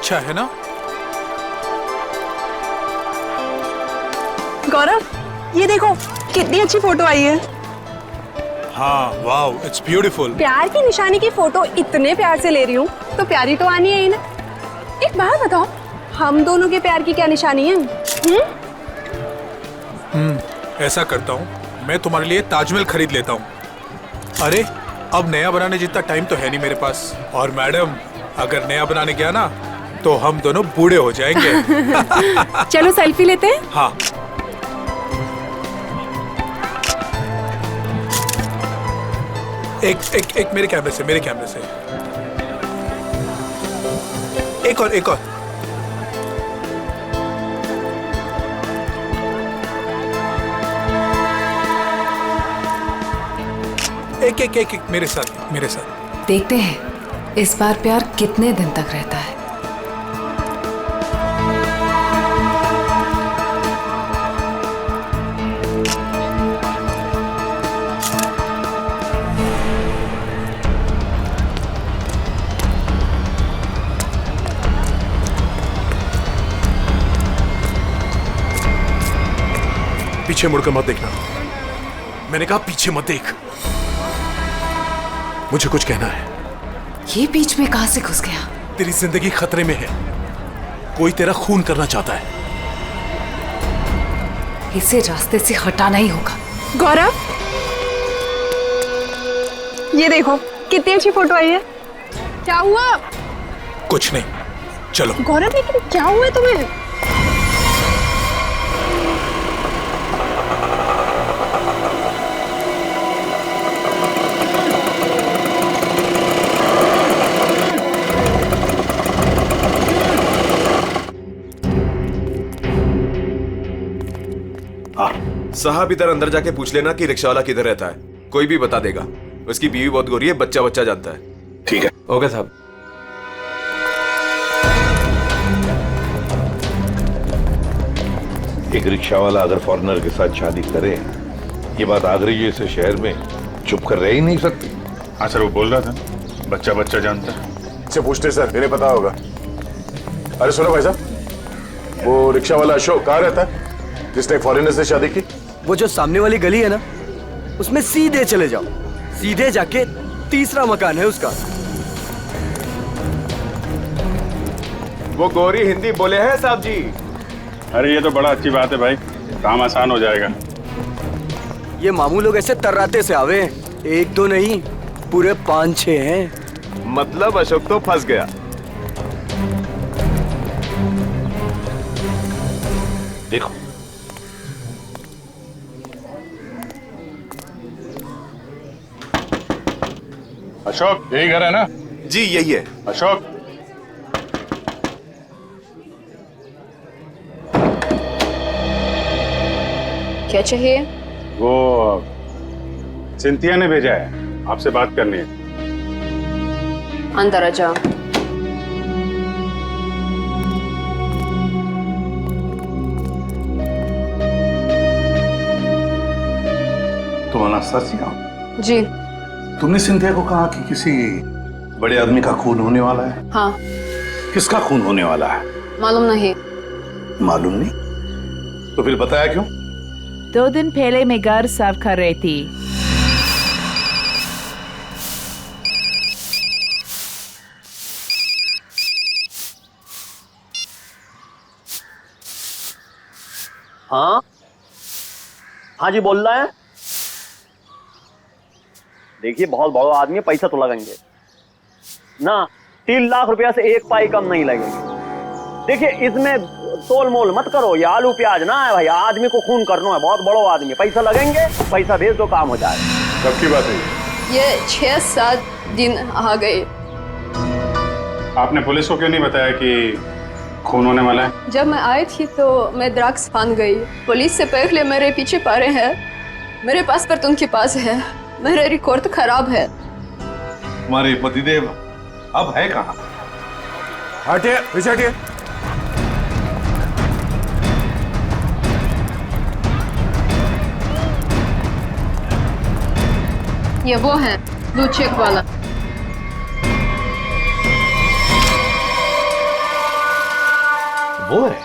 अच्छा है ना? गौरव, ये देखो कितनी अच्छी फोटो आई है। हाँ, वाओ, इट्स ब्यूटीफुल। प्यार की निशानी की फोटो इतने प्यार से ले रही हूँ तो प्यारी तो आनी है ही ना। एक बात बताओ, हम दोनों के प्यार की क्या निशानी है? ऐसा करता हूँ, मैं तुम्हारे लिए ताजमहल खरीद लेता हूँ। अरे, अब नया बनाने जितना टाइम तो है नहीं मेरे पास। और मैडम, अगर नया बनाने गया ना तो हम दोनों बूढ़े हो जाएंगे। चलो सेल्फी लेते हैं। हाँ। एक मेरे कैमरे से, एक और एक मेरे साथ। देखते हैं इस बार प्यार कितने दिन तक रहता है। पीछे मुड़कर मत देखना। मैंने कहा पीछे मत देख। मुझे कुछ कहना है। ये बीच में कहां से घुस गया? तेरी जिंदगी खतरे में है। कोई तेरा खून करना चाहता है। इसे रास्ते से हटाना ही होगा। गौरव, ये देखो कितनी अच्छी फोटो आई है। क्या हुआ? कुछ नहीं, चलो। गौरव, लेकिन क्या हुआ है तुम्हें? साहब, इधर अंदर जाके पूछ लेना कि रिक्शा वाला किधर रहता है। कोई भी बता देगा। उसकी बीवी बहुत गोरी है, बच्चा जानता है। ठीक है। ओके साहब। एक रिक्शा वाला अगर फॉरेनर के साथ शादी करे, ये बात आगरे जैसे शहर में चुप कर रह ही नहीं सकती। हाँ सर, वो बोल रहा था बच्चा जानता है। इससे पूछते सर, इन्हें पता होगा। अरे सुनो भाई साहब, वो रिक्शा वाला अशोक कहाँ रहता है जिसने फॉरेनर से शादी की? वो जो सामने वाली गली है ना, उसमें सीधे चले जाओ। सीधे जाके तीसरा मकान है उसका। वो गोरी हिंदी बोले हैं साहब जी। अरे ये तो बड़ा अच्छी बात है भाई, काम आसान हो जाएगा। ये मामू लोग ऐसे तर्राते से आवे हैं। एक दो नहीं, पूरे 5-6 हैं। मतलब अशोक तो फंस गया। देखो, अशोक, यही घर है ना? जी यही है। अशोक, क्या चाहिए? वो सिंथिया ने भेजा है, आपसे बात करनी है। अंदर आ जाओ। तुम अनास्तासिया हो? जी। तुमने सिंथिया को कहा कि किसी बड़े आदमी का खून होने वाला है? हाँ। किसका खून होने वाला है? मालूम नहीं। मालूम नहीं? तो फिर बताया क्यों? 2 दिन पहले मैं घर साफ कर रही थी। हाँ हाँ जी, बोल रहा है। देखिए, बहुत बड़ा आदमी है, पैसा तो लगेंगे ना। 3 लाख रुपया से एक पाई कम नहीं लगेंगे। देखिए, इसमें तोल मोल मत करो। ये आलू प्याज ना है भाई, आदमी को खून करना है। बहुत बड़ा आदमी है, पैसा लगेंगे, पैसा भेज दो, काम हो जाएगा। कब की बात है ये 6-7 दिन आ गए। आपने पुलिस को क्यों नहीं बताया कि खून होने वाला है? जब मैं आई थी तो मैं ड्रग्स फान गई। पुलिस से पहले मेरे पीछे पड़े हैं। मेरे पास पर उनके पास है। मेरा रिकॉर्ड खराब है। तुम्हारे पतिदेव अब है कहाँ? हटिए, पीछे हटिए। ये वो है ब्लू चेक वाला। वो है।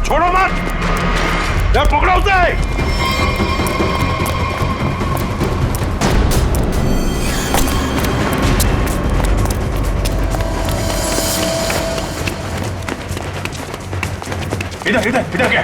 छोड़ो मत, पकड़ो उसे। इधर इधर इधर क्या?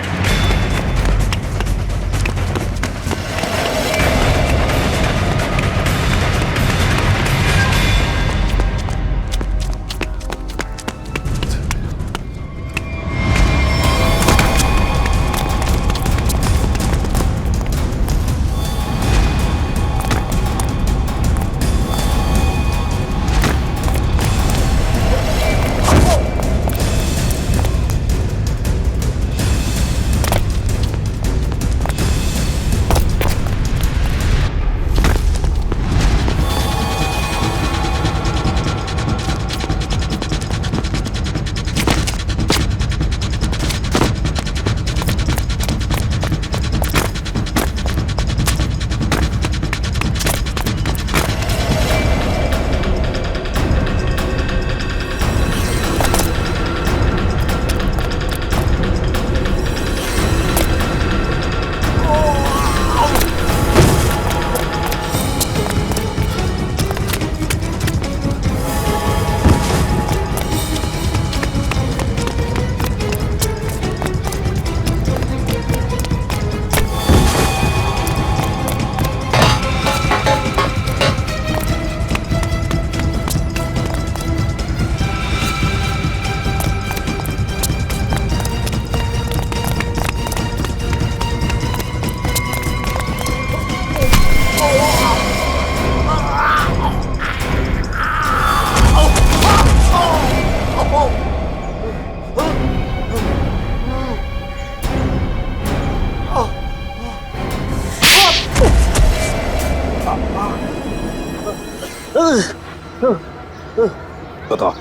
बताओ,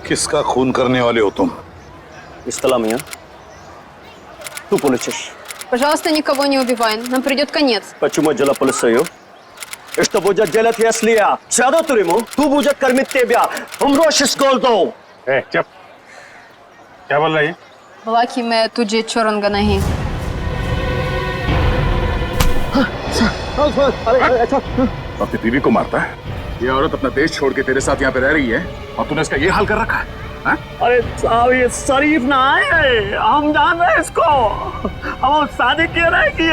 किसका खून करने वाले हो तुम? Истала меня. Ту полицейш. Пожалуйста, никого не убивай, нам придет конец. Почему дела полицею? И что будет делать, если я сяду в тюрьму? Ту будет кормить тебя. Умрешь с голоду. चुप। क्या बोल रही है? बोला कि मैं तुझे छोड़ूंगा नहीं। अपनी बीवी को मारता है? ये औरत अपना देश छोड़ के तेरे साथ यहाँ पे रह रही है और तूने इसका ये हाल कर रखा है? अरे साहब, ये शरीफ ना है, हम जान रहे हैं इसको। हम शादी किए रहे कि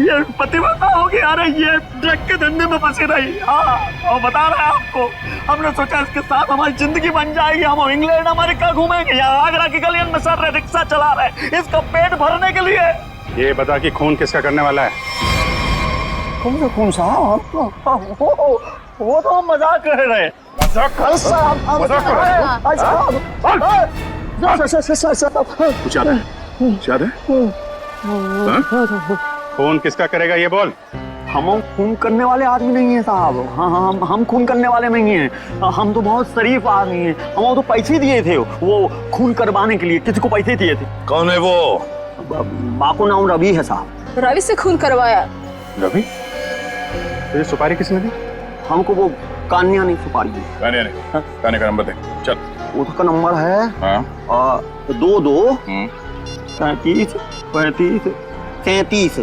ये पतिव्रता होगी। अरे ये ड्रग के धंधे में फंसी रही। हाँ, और बता रहे हैं आपको, हमने सोचा इसके साथ हमारी जिंदगी बन जाएगी। हम इंग्लैंड अमेरिका घूमेंगे, यहाँ आगरा की गलियों में सर रहे, रिक्शा चला रहे, इसका पेट भरने के लिए। ये बता कि खून किसका करने वाला है? कौन साहब? वो तो हम मजाक कर रहे हैं। मजाक कर कुछ याद है? याद है? खून किसका करेगा ये बोल। हम खून करने वाले आदमी नहीं है साहब। हाँ, हम खून करने वाले नहीं हैं। हम तो बहुत शरीफ आदमी हैं। हम तो पैसे दिए थे वो खून करवाने के लिए। किसी को पैसे दिए थे? कौन है वो? माँ को नाम रवि है साहब। रवि से खून करवाया। रवि? ये सुपारी किसने दी? हमको वो कान्या नहीं सुपारी दी। कान्या का नंबर दे। चल। उसका नंबर है 22 35 35 33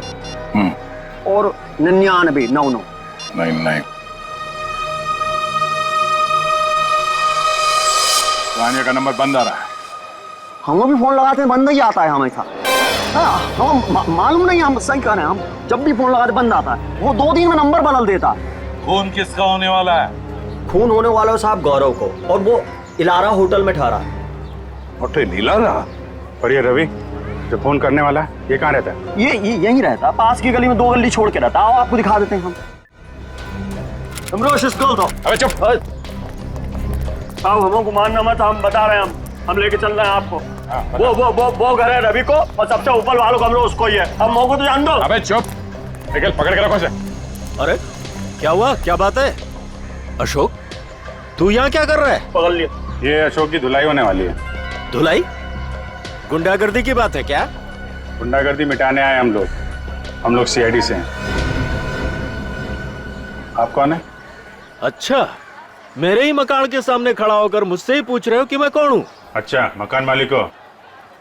और 99 99 99। कान्या का नंबर बंद आ रहा है। हम भी फोन लगाते हैं, बंद ही आता है हमेशा। हाँ, हम मालूम नहीं, हम सही कह रहे हैं। हम जब भी फोन लगाते बंद आता है। वो 2 दिन में नंबर बदल देता है। खून किसका होने वाला है? खून होने वाला है साहब गौरव को, और वो इलारा होटल में ठहरा है। होटल इलारा? और ये रवि जो फोन करने वाला है, ये कहाँ रहता है? ये यहीं रहता, पास की गली में 2 गली छोड़ के रहता। आओ आपको दिखा देते हैं हम। अबे चुप। साहब हमको मानना मत, हम बता रहे हैं। हम लेके चल रहे हैं आपको। वो घर है रवि को, और सबसे ऊपर वालों कमरा उसको ही है। अब मोको तो जान दो। अबे चुप, निकल, पकड़ के रखो इसे। अरे क्या हुआ, क्या बात है? अशोक, तू यहाँ क्या कर रहा है? पकड़ लिया। ये अशोक की धुलाई होने वाली है। धुलाई? गुंडागर्दी की बात है क्या? गुंडागर्दी मिटाने आए हम लोग। CID से हैं। आप कौन है? अच्छा, मेरे ही मकान के सामने खड़ा होकर मुझसे ही पूछ रहे हो कि मैं कौन हूँ? अच्छा, मकान मालिक हो।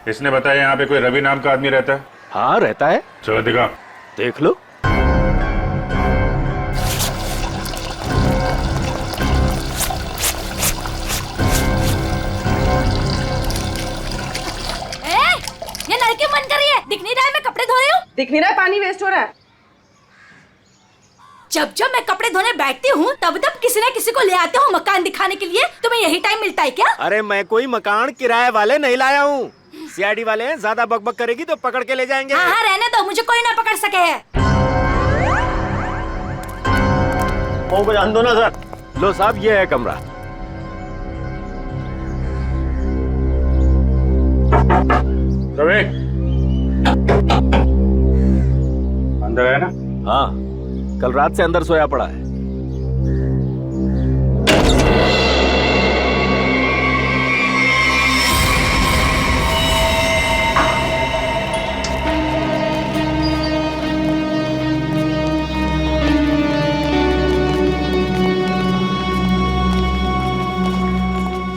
इसने बताया यहाँ पे कोई रवि नाम का आदमी रहता है? हाँ, रहता है। चलो दिखाओ। देख लो। ये नल क्यों बंद कर रही है? दिख नहीं रहा है मैं कपड़े धो रही हूँ? दिख नहीं रहा है, पानी वेस्ट हो रहा है। जब जब मैं कपड़े धोने बैठती हूँ तब तब किसी न किसी को ले आते हो मकान दिखाने के लिए। तुम्हें यही टाइम मिलता है क्या? अरे मैं कोई मकान किराए वाले नहीं लाया हूँ। सीआईडी वाले हैं, ज्यादा बकबक करेगी तो पकड़ के ले जाएंगे। हाँ हाँ रहने दो, मुझे कोई ना पकड़ सके है। को जान दो ना सर। लो साहब, ये है कमरा। रवि, अंदर है ना? हाँ, कल रात से अंदर सोया पड़ा है।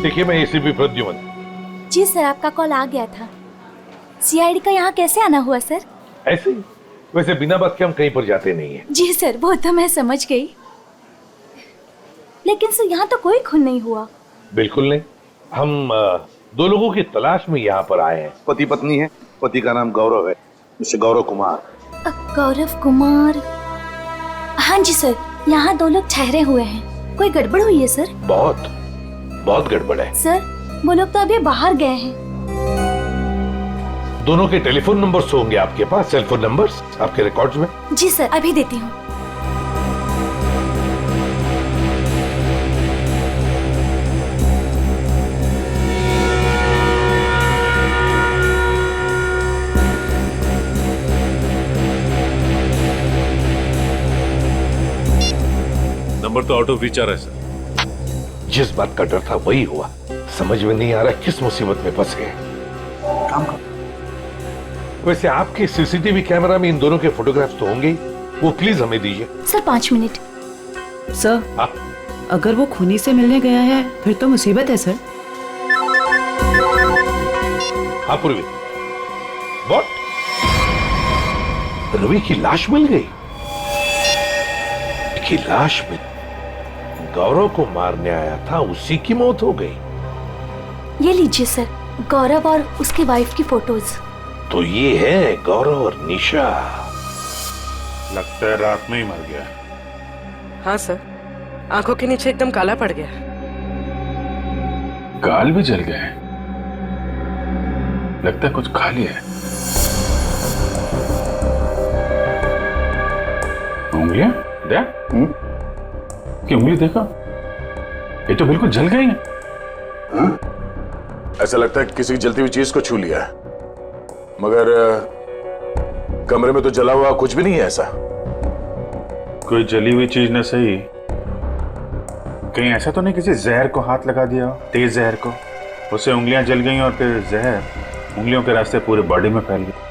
देखिए, मैं एसीपी प्रद्युमन। जी सर, आपका कॉल आ गया था। सीआईडी का यहाँ कैसे आना हुआ सर? ऐसे ही, वैसे बिना बात के हम कहीं पर जाते नहीं है। जी सर, वो तो मैं समझ गई, लेकिन सर यहाँ तो कोई खून नहीं हुआ। बिल्कुल नहीं। हम दो लोगों की तलाश में यहाँ पर आए हैं। पति पत्नी है। पति का नाम गौरव है, मिस्टर गौरव कुमार। गौरव कुमार? हाँ जी सर, यहाँ 2 लोग ठहरे हुए हैं। कोई गड़बड़ हुई है सर? बहुत गड़बड़ है सर। वो लोग तो अभी बाहर गए हैं। दोनों के टेलीफोन नंबर्स होंगे आपके पास, सेल फोन नंबर्स आपके रिकॉर्ड्स में? जी सर, अभी देती हूँ। नंबर तो आउट ऑफ रीच आ रहा है सर। जिस बात का डर था वही हुआ। समझ में नहीं आ रहा किस मुसीबत में फंस गए। वैसे आपके सीसीटीवी कैमरा में इन दोनों के फोटोग्राफ्स तो होंगे ही, वो प्लीज हमें दीजिए। Sir 5 minute. सर, हाँ? अगर वो खूनी से मिलने गया है फिर तो मुसीबत है सर। हाँ पूर्वी, व्हाट? रवि की लाश मिल गई? की लाश में गौरव को मारने आया था, उसी की मौत हो गई। ये लीजिए सर, गौरव और उसकी वाइफ की फोटोज। तो ये है गौरव और निशा। लगता है रात में ही मर गया। हाँ सर, आंखों के नीचे एकदम काला पड़ गया। गाल भी जल गए। लगता है कुछ खा लिया है। उंगलियां देख। कि उंगली देखो, ये तो बिल्कुल जल गई है। ऐसा लगता है किसी जलती हुई चीज को छू लिया है, मगर कमरे में तो जला हुआ कुछ भी नहीं है। ऐसा कोई जली हुई चीज न सही, कहीं ऐसा तो नहीं किसी जहर को हाथ लगा दिया हो, तेज जहर को, उससे उंगलियां जल गई और फिर जहर उंगलियों के रास्ते पूरे बॉडी में फैल गया।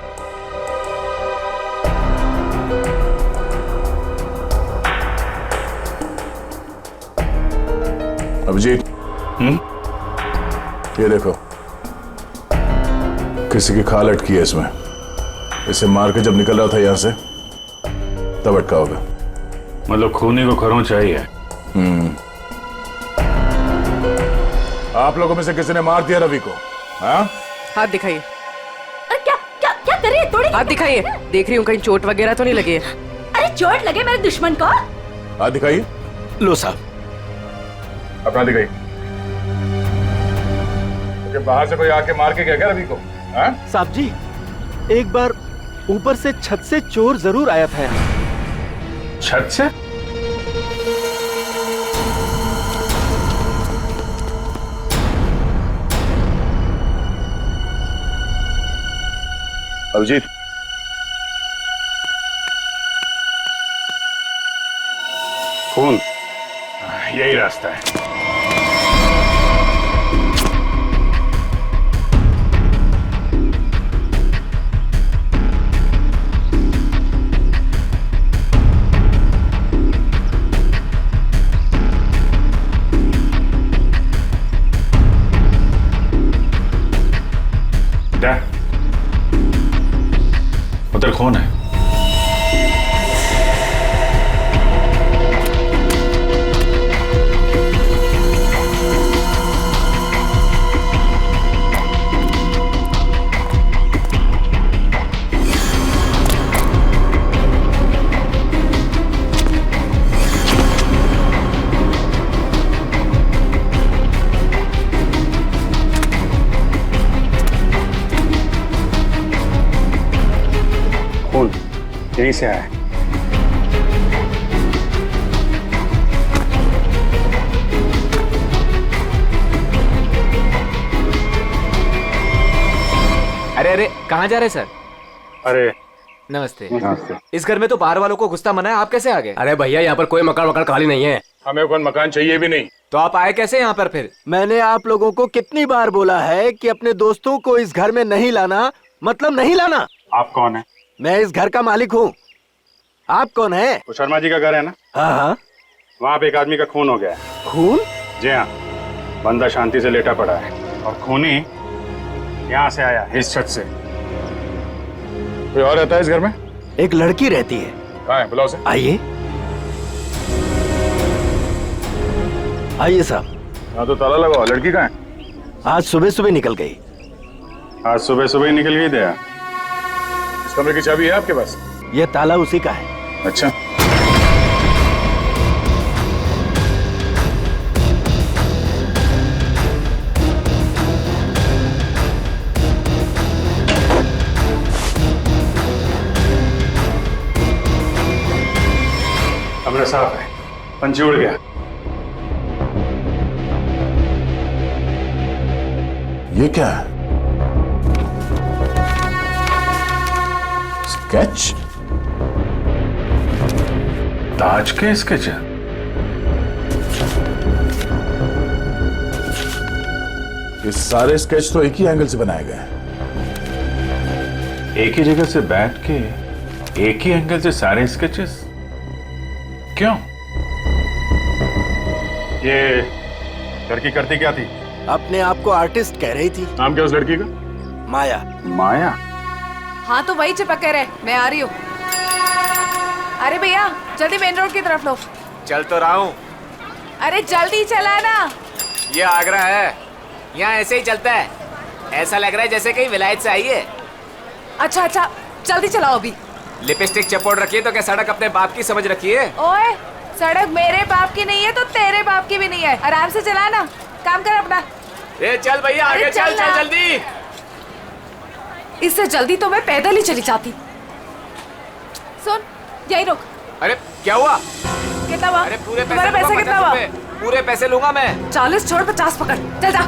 अभिजीत, ये देखो, किसी की खाल अटकी है इसमें। इसे मार के जब निकल रहा था यहां से तब अटका होगा। मतलब खूनी को खरों चाहिए। आप लोगों में से किसी ने मार दिया रवि को? हाँ? हाथ दिखाइए। अरे क्या क्या क्या कर रही है? थोड़ी हाथ दिखाइए। देख रही हूँ कहीं चोट वगैरह तो नहीं लगी है। अरे चोट लगे मेरे दुश्मन को? हाथ दिखाइए। लो साहब। अपना दिखाइए। तो बाहर से कोई आके मार के गया क्या रवि को? हाँ? साहब जी, एक बार ऊपर से छत से चोर जरूर आया था यहाँ। छत से? अभिजीत, खून, यही रास्ता है। कौन है? यहीं से आया है। अरे अरे कहाँ जा रहे सर? अरे नमस्ते। नमस्ते। इस घर में तो बाहर वालों को घुसता मना है, आप कैसे आ गए? अरे भैया यहाँ पर कोई मकान खाली नहीं है। हमें कोई मकान चाहिए भी नहीं। तो आप आए कैसे यहाँ पर फिर? मैंने आप लोगों को कितनी बार बोला है कि अपने दोस्तों को इस घर में नहीं लाना, मतलब नहीं लाना। आप कौन है? मैं इस घर का मालिक हूँ। आप कौन है? वो शर्मा जी का घर है ना? हाँ हाँ। वहाँ पे एक आदमी का खून हो गया है। खून? जी हाँ, बंदा शांति से लेटा पड़ा है और खूनी यहाँ से आया, इस छत से। कोई और रहता है इस घर में? एक लड़की रहती है। कहाँ है? बुलाओ उसे। आइए आइए साहब। हाँ तो ताला लगाओ। लड़की कहाँ है? आज सुबह सुबह निकल गई। आज सुबह सुबह ही निकल गई दया। इस कमरे की चाबी है आपके पास? ये ताला उसी का है। अच्छा। कमरा साफ है, पंछी उड़ गया। ये क्या है? स्केच? ताज के स्केच है। ये सारे स्केच तो एक ही एंगल से बनाए गए हैं। एक ही जगह से बैठ के एक ही एंगल से सारे स्केचेस क्यों? ये लड़की करती क्या थी? अपने आप को आर्टिस्ट कह रही थी। नाम क्या उस लड़की का? माया। माया? हाँ तो वही चिपक कर रहे, मैं आ रही हूँ। अरे भैया जल्दी मेन रोड की तरफ लो। चल तो रहा हूँ। अरे जल्दी चला ना। ये आगरा है, यहाँ ऐसे ही चलता है। ऐसा लग रहा है जैसे कहीं विलायत से आई है। अच्छा अच्छा जल्दी चलाओ अभी। लिपस्टिक चपोड़ रखी है तो क्या सड़क अपने बाप की समझ रखी है? ओए सड़क मेरे बाप की नहीं है तो तेरे बाप की भी नहीं है। आराम से चला ना, काम कर अपना। ए चल भैया आगे चल चल जल्दी। इससे जल्दी तो मैं पैदल ही चली जाती। सुन यही रुक। अरे क्या हुआ? कितना हुआ? अरे पूरे तुम्हारे पैसे कितना हुआ? पूरे पैसे लूंगा मैं। 40 छोड़ 50 पकड़, चल जा।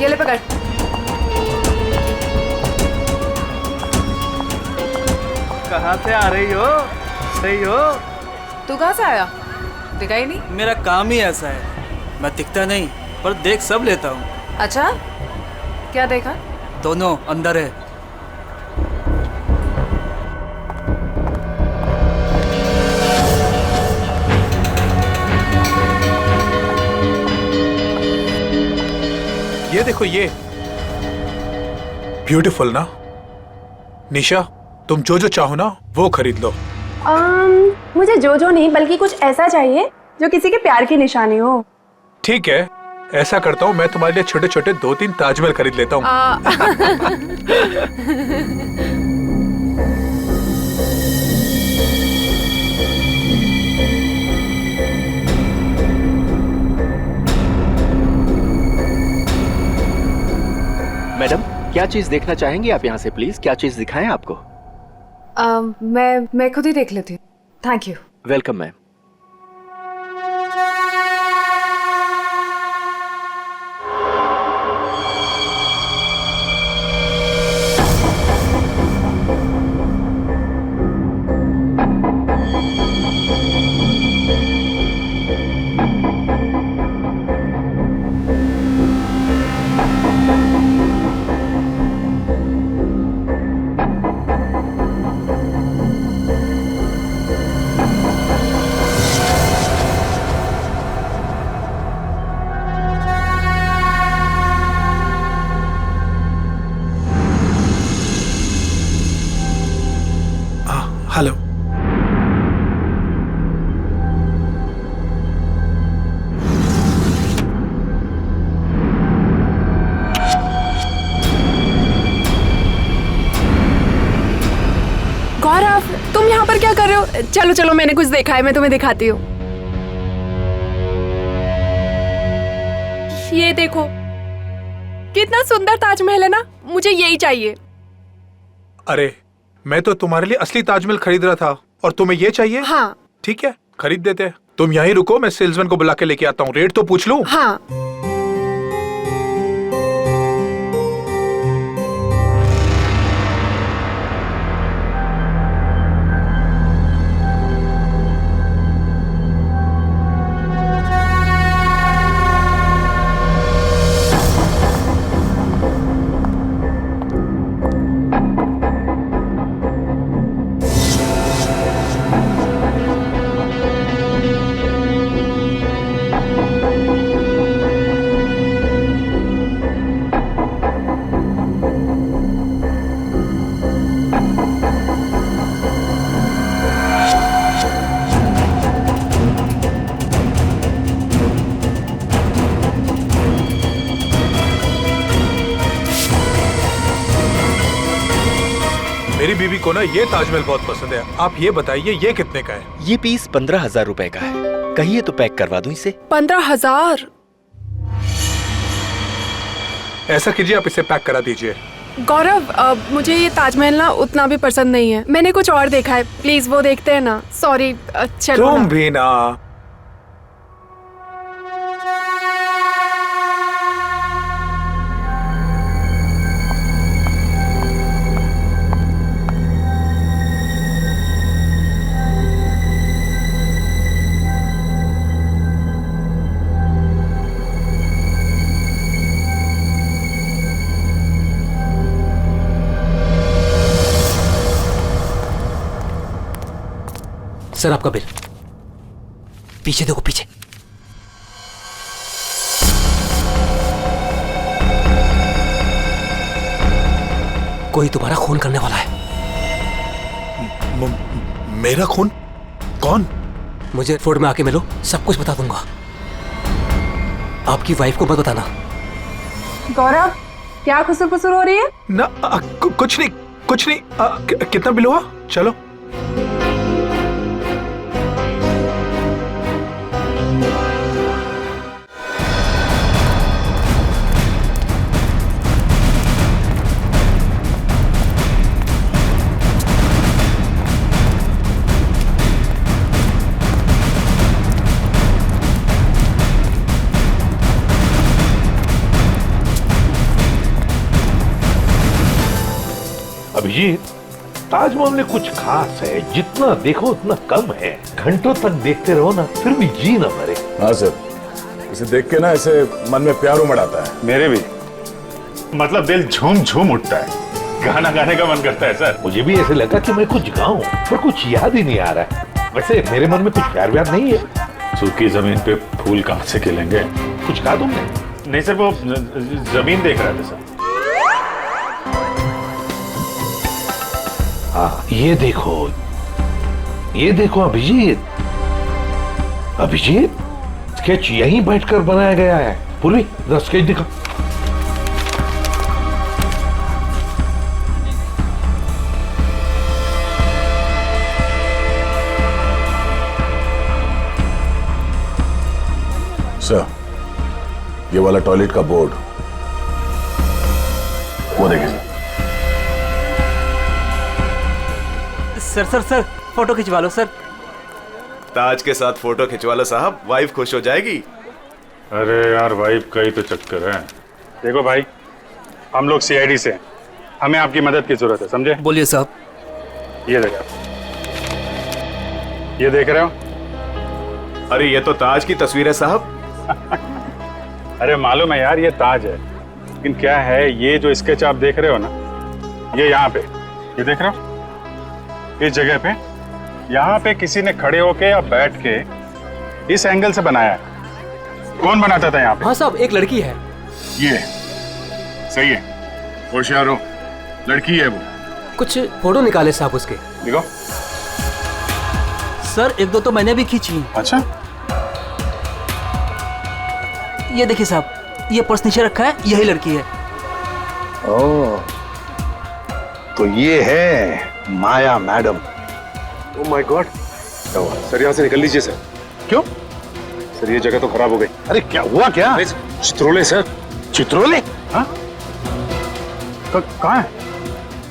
ये ले पकड़। कहाँ से आ रही हो? तू कहाँ से आया? दिखा ही नहीं। मेरा काम ही ऐसा है, मैं दिखता नहीं पर देख सब लेता हूँ। अच्छा क्या देखा? दोनों अंदर है। ये देखो ये ब्यूटीफुल ना। निशा तुम जो जो चाहो ना वो खरीद लो। मुझे जो जो नहीं बल्कि कुछ ऐसा चाहिए जो किसी के प्यार की निशानी हो। ठीक है ऐसा करता हूँ, मैं तुम्हारे लिए छोटे छोटे 2-3 ताजमहल खरीद लेता हूँ। मैडम क्या चीज देखना चाहेंगी आप यहाँ से? प्लीज क्या चीज दिखाएं आपको? मैं खुद ही देख लेती हूँ। Thank you. Welcome ma'am. Gaurav, तुम यहाँ पर क्या कर रहे हो? चलो चलो, मैंने कुछ देखा है, मैं तुम्हें दिखाती हूँ। ये देखो, कितना सुंदर ताजमहल है ना, मुझे यही चाहिए। अरे मैं तो तुम्हारे लिए असली ताजमहल खरीद रहा था और तुम्हें ये चाहिए? हाँ। ठीक है, खरीद देते हैं। तुम यहीं रुको, मैं सेल्समैन को बुला के लेके आता हूँ। रेट तो पूछ लूं? हाँ। मेरी बीवी को ना ये ताजमहल बहुत पसंद है। आप ये बताइए ये कितने का है? ये पीस 15,000 रुपए का है। कहिए तो पैक करवा दूं इसे। 15,000? ऐसा कीजिए, आप इसे पैक करा दीजिए। गौरव, मुझे ये ताजमहल ना उतना भी पसंद नहीं है, मैंने कुछ और देखा है। प्लीज वो देखते हैं ना। सॉरी, चलो। तुम भी ना। सर आपका बिल। पीछे देखो, पीछे। कोई तुम्हारा खून करने वाला है। मेरा खून? कौन? मुझे फोर्ट में आके मिलो, सब कुछ बता दूंगा। आपकी वाइफ को मत बताना। गौरव, क्या खुसुर-फुसुर हो रही है? ना कुछ नहीं, कुछ नहीं। कितना बिल हुआ? चलो। अभिजीत, ताजमहल में कुछ खास है, जितना देखो उतना कम है। घंटों तक देखते रहो ना, फिर भी जी न भरे। हाँ सर, इसे देख के ना ऐसे मन में प्यार उमड़ आता है। मेरे भी, मतलब दिल झूम झूम उठता है, गाना गाने का मन करता है सर। मुझे भी ऐसे लगा कि मैं कुछ गाऊं, पर कुछ याद ही नहीं आ रहा है। वैसे मेरे मन में कुछ प्यार व्यार नहीं है। सूखी जमीन पे फूल कहां से खिलेंगे? कुछ गा तुमने? नहीं सर, वो जमीन देख रहा था सर। हाँ, ये देखो अभिजीत। अभिजीत, स्केच यहीं बैठकर बनाया गया है। पूर्वी, जरा स्केच दिखा। सर, ये वाला टॉयलेट का बोर्ड, वो देखिए। सर फोटो खिंचवा लो सर। ताज के साथ फोटो खिंचवा लो साहब, वाइफ खुश हो जाएगी। अरे यार, वाइफ का ही तो चक्कर है। देखो भाई, हम लोग सीआईडी से हैं, हमें आपकी मदद की जरूरत है, समझे? बोलिए साहब। ये देखो, ये देख रहे हो? अरे ये तो ताज की तस्वीर है साहब। अरे मालूम है यार, ये ताज है, लेकिन क्या है, ये जो स्केच आप देख रहे हो ना, ये यहाँ पे, ये देख रहे हो, इस जगह पे, यहाँ पे किसी ने खड़े होके या बैठ के इस एंगल से बनाया है। कौन बनाता था यहाँ पे? हाँ साहब, एक लड़की है। ये सही है, होशियार हो, लड़की है वो। कुछ फोटो निकाले साहब उसके। देखो सर, एक दो तो मैंने भी खींची। अच्छा, ये देखिए साहब, ये पर्स नीचे रखा है, यही लड़की है। ओह, तो ये है माया मैडम। ओह माय गॉड, क्या हुआ सर? यहाँ से निकल लीजिए सर। क्यों सर ये जगह तो खराब हो गई। अरे क्या हुआ? क्या चित्रोले सर। चित्रोले? हाँ कहाँ है?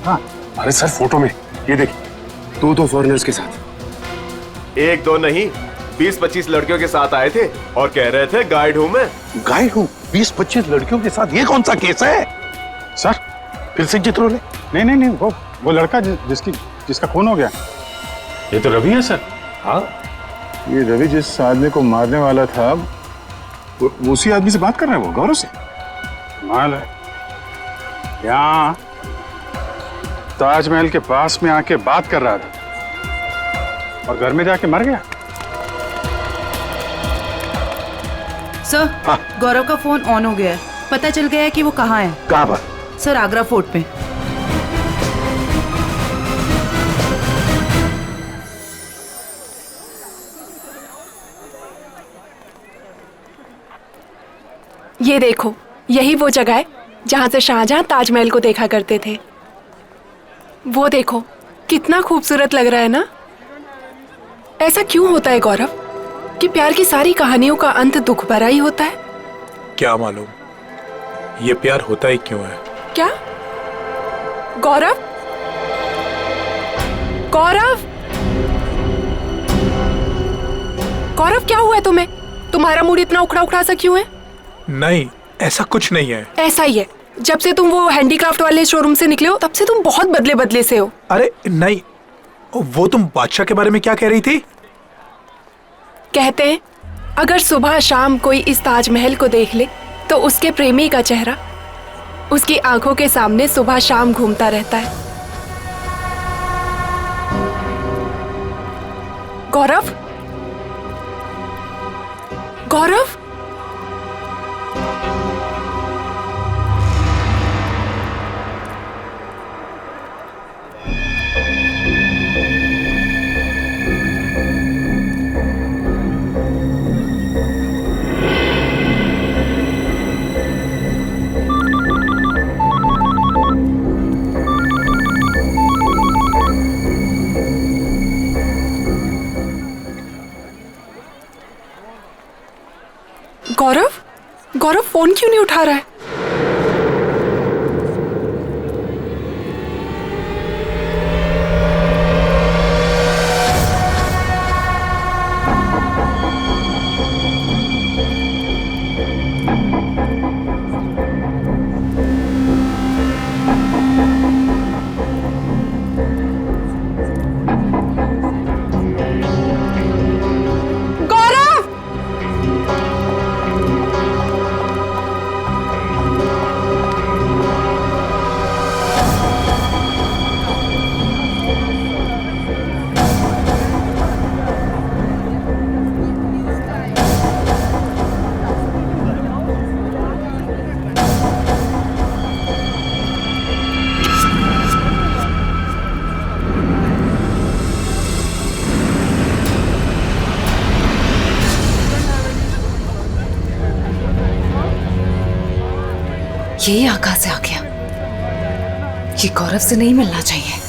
हाँ अरे सर फोटो में ये देखिए, दो फॉरेनर्स के साथ। एक दो नहीं, 20-25 लड़कियों के साथ आए थे और कह रहे थे गाइड हूं मैं। गाइड हूँ? 20-25 लड़कियों के साथ? ये कौन सा केस है सर? फिर से चित्रोले? नहीं, वो लड़का जिसका खून हो गया, ये तो रवि है सर। हाँ ये रवि जिस आदमी को मारने वाला था, वो उसी आदमी से बात कर रहा है, वो गौरव से। माल है यहाँ ताजमहल के पास में आके बात कर रहा था और घर में जाके मर गया। सर गौरव का फोन ऑन हो गया है, पता चल गया है कि वो कहाँ है। कहाँ पर? सर आगरा फोर्ट पे। ये देखो, यही वो जगह है जहां से शाहजहां ताजमहल को देखा करते थे। वो देखो कितना खूबसूरत लग रहा है ना। ऐसा क्यों होता है गौरव कि प्यार की सारी कहानियों का अंत दुख भरा ही होता है? क्या मालूम ये प्यार होता ही क्यों है। क्या गौरव? गौरव, गौरव क्या हुआ है तुम्हें? तुम्हारा मूड इतना उखड़ा उखड़ा सा क्यों है? नहीं, ऐसा कुछ नहीं है। ऐसा ही है, जब से तुम वो हैंडीक्राफ्ट वाले शोरूम से निकले हो तब से तुम बहुत बदले बदले से हो। अरे नहीं, वो तुम बादशाह के बारे में क्या कह रही थी? कहते हैं अगर सुबह शाम कोई इस ताजमहल को देख ले तो उसके प्रेमी का चेहरा उसकी आंखों के सामने सुबह शाम घूमता रहता है। गौरव, गौरव, गौरव, गौरव फोन क्यों नहीं उठा रहा है? ये यहाँ कहाँ से आ गया? ये गौरव से नहीं मिलना चाहिए।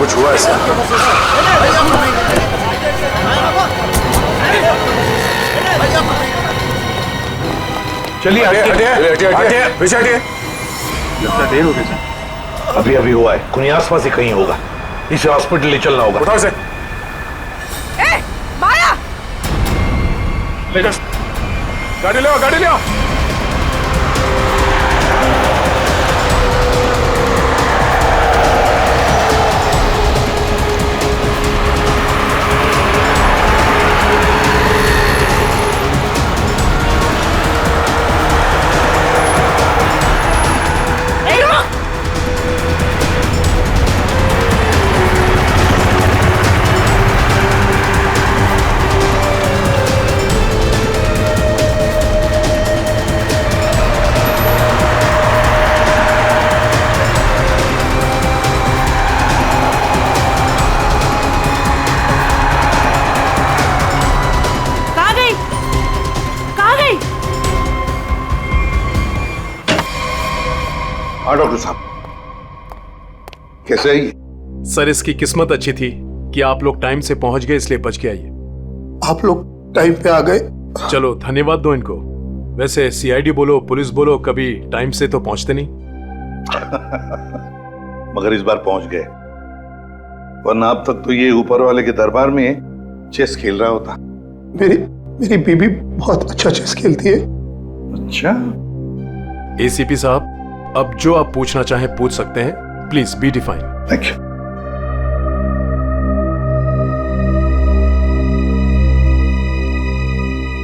कुछ हुआ है चलिए हटिए पीछे हटिए। लगता देर हो गई सर। अभी अभी हुआ है, कोई आसपास ही कहीं होगा। इसे हॉस्पिटल ले चलना होगा। उठाओ इसे। माया! गाड़ी ले आओ, गाड़ी ले आओ। हाँ डॉक्टर साहब, कैसे आई? सर इसकी किस्मत अच्छी थी कि आप लोग टाइम से पहुंच गए, इसलिए बच के आइए। आप लोग टाइम पे आ गए। चलो धन्यवाद दो इनको। वैसे सीआईडी बोलो पुलिस बोलो, कभी टाइम से तो पहुंचते नहीं। मगर इस बार पहुंच गए, वरना अब तक तो ये ऊपर वाले के दरबार में चेस खेल रहा होता। मेरी बीबी बहुत अच्छा चेस खेलती है। अच्छा। एसीपी साहब, अब जो आप पूछना चाहें पूछ सकते हैं। Please be define. Thank you.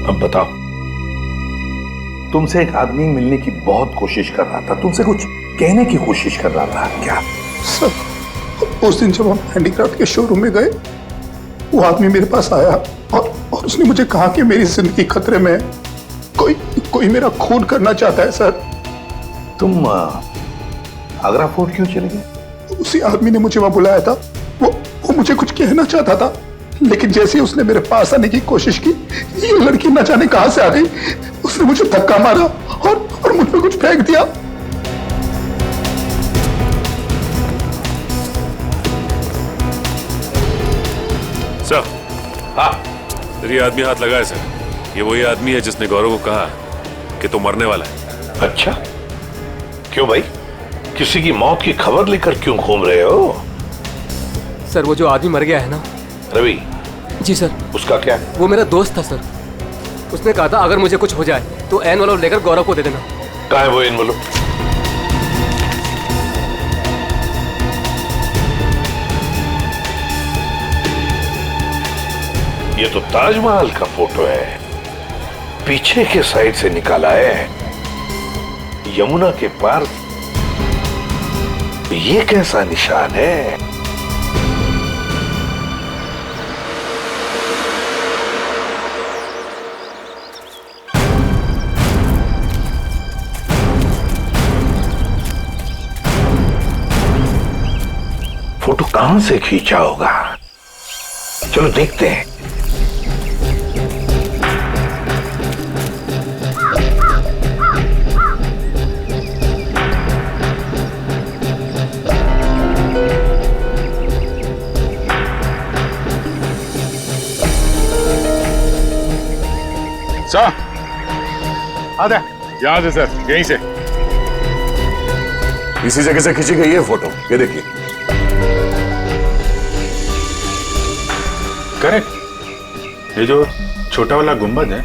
अब बताओ, तुमसे एक आदमी मिलने की बहुत कोशिश कर रहा था, तुमसे कुछ कहने की कोशिश कर रहा था क्या? सर, उस दिन जब हम हैंडीक्राफ्ट के शोरूम में गए, वो आदमी मेरे पास आया और उसने मुझे कहा कि मेरी जिंदगी खतरे में है, कोई मेरा खून करना चाहता है। सर, तुम आगरा फोर्ट क्यों चले गए? उसी आदमी ने मुझे वहां बुलाया था। वो मुझे कुछ कहना चाहता था, लेकिन जैसे ही उसने मेरे पास आने की कोशिश की, ये लड़की न जाने कहां से आ गई। उसने मुझे धक्का मारा और मुझ पे कुछ फेंक दिया। सर, हाँ, ये आदमी हाथ लगा है सर। ये वही आदमी है जिसने गौरव को कहा कि तू मरने वाला है। अच्छा, क्यों भाई? किसी की मौत की खबर लेकर क्यों घूम रहे हो? सर, वो जो आदमी मर गया है ना, रवि। जी सर। उसका क्या? वो मेरा दोस्त था सर। उसने कहा था अगर मुझे कुछ हो जाए तो एनवलप लेकर गौरव को दे देना। कहाँ है वो एनवलप? ये तो ताजमहल का फोटो है, पीछे के साइड से निकाला है, यमुना के पार। ये कैसा निशान है? फोटो कहां से खींचा होगा? चलो देखते हैं। सर, आधा यहां से सर, यहीं से। इसी जगह से खींची गई है फोटो, ये देखिए। करेक्ट। ये जो छोटा वाला गुंबद है,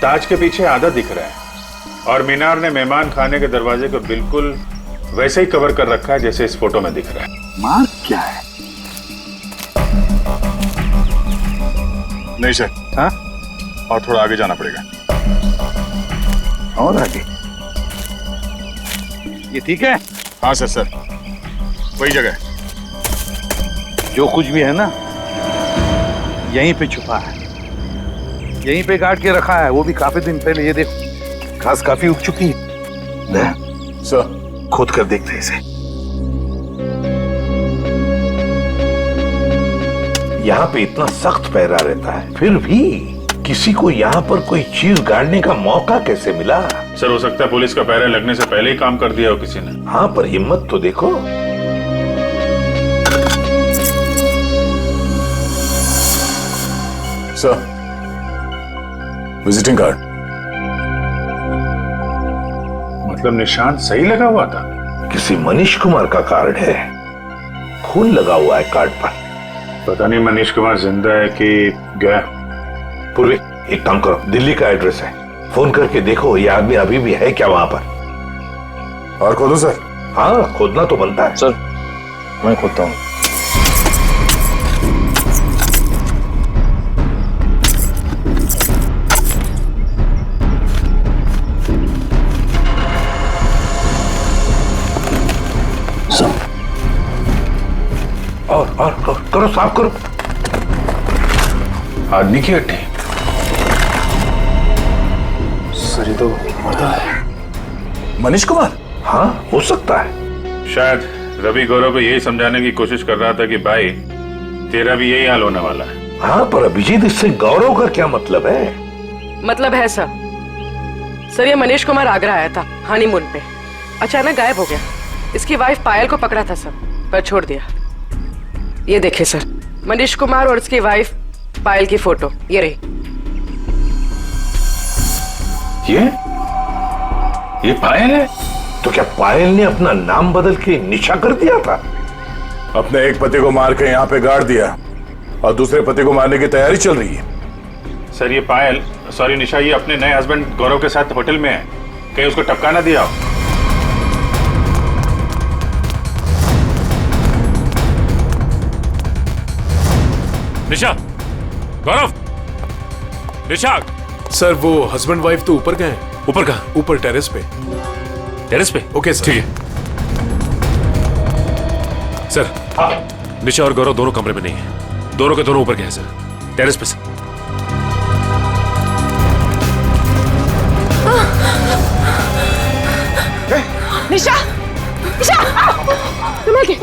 ताज के पीछे आधा दिख रहा है, और मीनार ने मेहमान खाने के दरवाजे को बिल्कुल वैसे ही कवर कर रखा है जैसे इस फोटो में दिख रहा है। मार्क क्या है? नहीं सर। हाँ, और थोड़ा आगे जाना पड़ेगा। और आगे? ये ठीक है? हाँ सर, सर वही जगह। जो कुछ भी है ना, यहीं पे छुपा है, यहीं पे काट के रखा है, वो भी काफी दिन पहले। ये देखो, घास काफी उग चुकी है। सर, खोद कर देखते हैं इसे। यहाँ पे इतना सख्त पहरा रहता है, फिर भी किसी को यहाँ पर कोई चीज गाड़ने का मौका कैसे मिला? सर, हो सकता है पुलिस का पहरा लगने से पहले ही काम कर दिया हो किसी ने। हाँ, पर हिम्मत तो देखो। Sir, visiting card. मतलब निशान सही लगा हुआ था? किसी मनीष कुमार का कार्ड है, खून लगा हुआ है कार्ड पर। पता नहीं मनीष कुमार जिंदा है कि गया। पूर्वी, एक काम करो, दिल्ली का एड्रेस है, फोन करके देखो ये आदमी अभी भी है क्या वहां पर। और खोदो सर? हाँ, खोदना तो बनता है। सर, मैं खोदता हूँ। और करो, साफ करो। आदमी की हड्डी। सर, ये तो मर्दा है। मनीष कुमार? हाँ, हो सकता है। शायद रवि गौरव को यही समझाने की कोशिश कर रहा था कि भाई तेरा भी यही हाल होने वाला है। हाँ, पर अभिजीत, इससे गौरव का क्या मतलब है? मतलब है सर, ये मनीष कुमार आगरा आया था हनीमून पे, अचानक गायब हो गया। इसकी वाइफ पायल को पकड़ा था सर, पर छोड़ दिया। ये देखिए सर, मनीष कुमार और उसकी वाइफ पायल की फोटो ये रही। ये पायल है? तो क्या पायल ने अपना नाम बदल के निशा कर दिया था? अपने एक पति को मार के यहाँ पे गाड़ दिया और दूसरे पति को मारने की तैयारी चल रही है। सर, ये पायल, सॉरी निशा, ये अपने नए हस्बैंड गौरव के साथ होटल में है, कहीं उसको टपका ना दिया हो। निशा, गौरव, निशा। सर, वो हस्बैंड वाइफ तो ऊपर गए। ऊपर कहाँ? ऊपर टेरेस पे। टेरेस पे? Okay sir. ठीक है सर। निशा और गौरव दोनों कमरे में नहीं है, दोनों के दोनों ऊपर गए हैं सर, टेरेस पे सर। निशा, निशा, संभल के।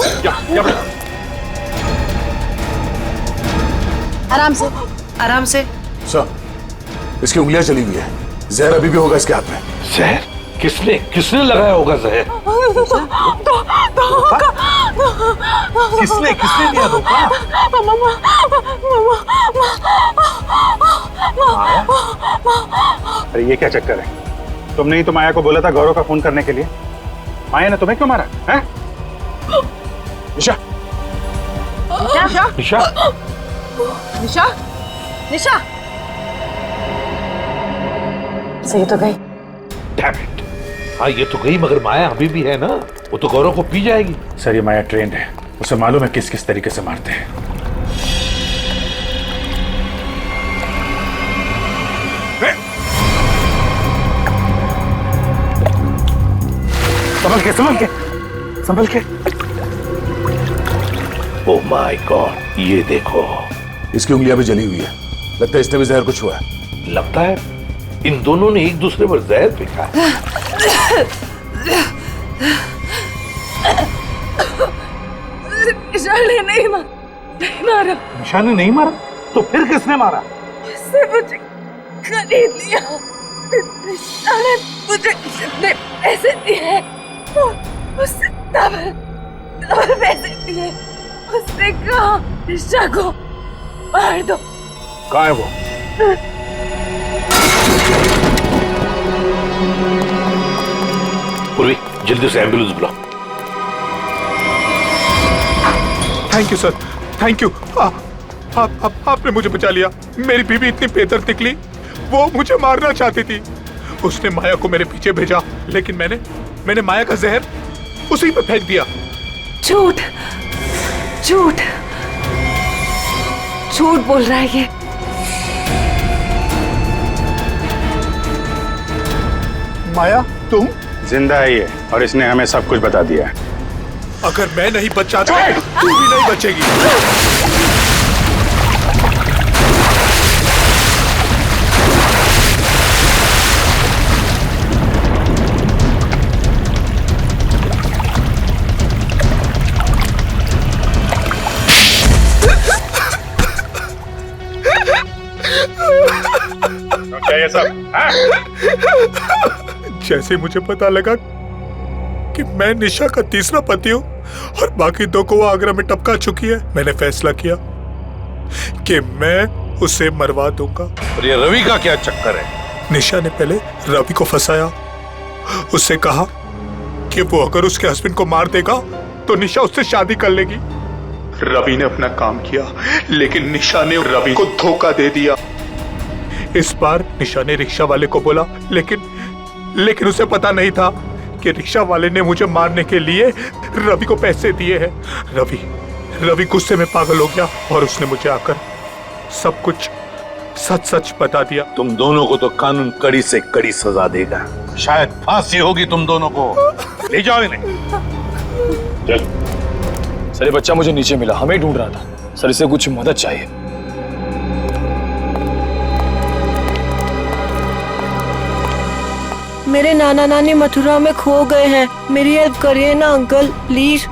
आराम से, आराम से। सर, इसकी उंगलियां चली हुई है, जहर अभी भी होगा इसके हाथ में। जहर? किसने लगाया होगा जहर? किसने दिया धोखा? अरे ये क्या चक्कर है? तुमने ही तो माया को बोला था गौरव का फोन करने के लिए। माया ने तुम्हें क्यों मारा है? निशा, निशा, निशा, निशा, निशा। सही तो गई। Damn it! हाँ, ये तो गई, मगर माया अभी भी है ना, वो तो गौरव को पी जाएगी। सर, ये माया ट्रेंड है, उसे मालूम है किस किस तरीके से मारते हैं। संभल के। ओह माय गॉड, ये देखो, इसकी उंगलियां भी जली हुई है, लगता है इसने भी जहर कुछ हुआ है। लगता है इन दोनों ने एक दूसरे पर जहर फेंका है। निशा ने नहीं मारा। निशा ने नहीं मारा? तो फिर किसने मारा? उसने मुझे खरीद लिया। निशा ने मुझे जितने पैसे दिए उससे डबल पैसे दिए। उसने कहा निशा को मार दो। कहाँ है वो? पूर्वी, जल्दी से एम्बुलेंस बुलाओ। Thank you sir, thank you. आपने मुझे बचा लिया। मेरी बीवी इतनी बेदर्द निकली, वो मुझे मारना चाहती थी। उसने माया को मेरे पीछे भेजा, लेकिन मैंने माया का जहर उसी पे फेंक दिया। झूठ झूठ झूठ बोल रहा है ये। माया, तुम? जिंदा है ये, और इसने हमें सब कुछ बता दिया है। अगर मैं नहीं बच जाता तू भी नहीं बचेगी। क्या ये सब? जैसे मुझे पता लगा कि मैं निशा का तीसरा पति हूँ और बाकी दो को वो आगरा में टपका चुकी है, मैंने फैसला किया कि मैं उसे मरवा दूंगा। और ये रवि का क्या चक्कर है? निशा ने पहले रवि को फंसाया, उससे कहा कि वो अगर उसके हस्बैंड को मार देगा तो निशा उससे शादी कर लेगी। रवि ने अपना काम किया, लेकिन निशा ने रवि को धोखा दे दिया। इस बार निशा ने रिक्शा वाले को बोला, लेकिन उसे पता नहीं था कि रिक्शा वाले ने मुझे मारने के लिए रवि को पैसे दिए हैं। रवि गुस्से में पागल हो गया और उसने मुझे आकर सब कुछ सच बता दिया। तुम दोनों को तो कानून कड़ी से कड़ी सजा देगा, शायद फांसी होगी तुम दोनों को। ले जाओ इन्हें। चल। सर ये बच्चा मुझे नीचे मिला, हमें ढूंढ रहा था सर, इसे कुछ मदद चाहिए। मेरे नाना नानी मथुरा में खो गए हैं, मेरी हेल्प करिए ना अंकल प्लीज।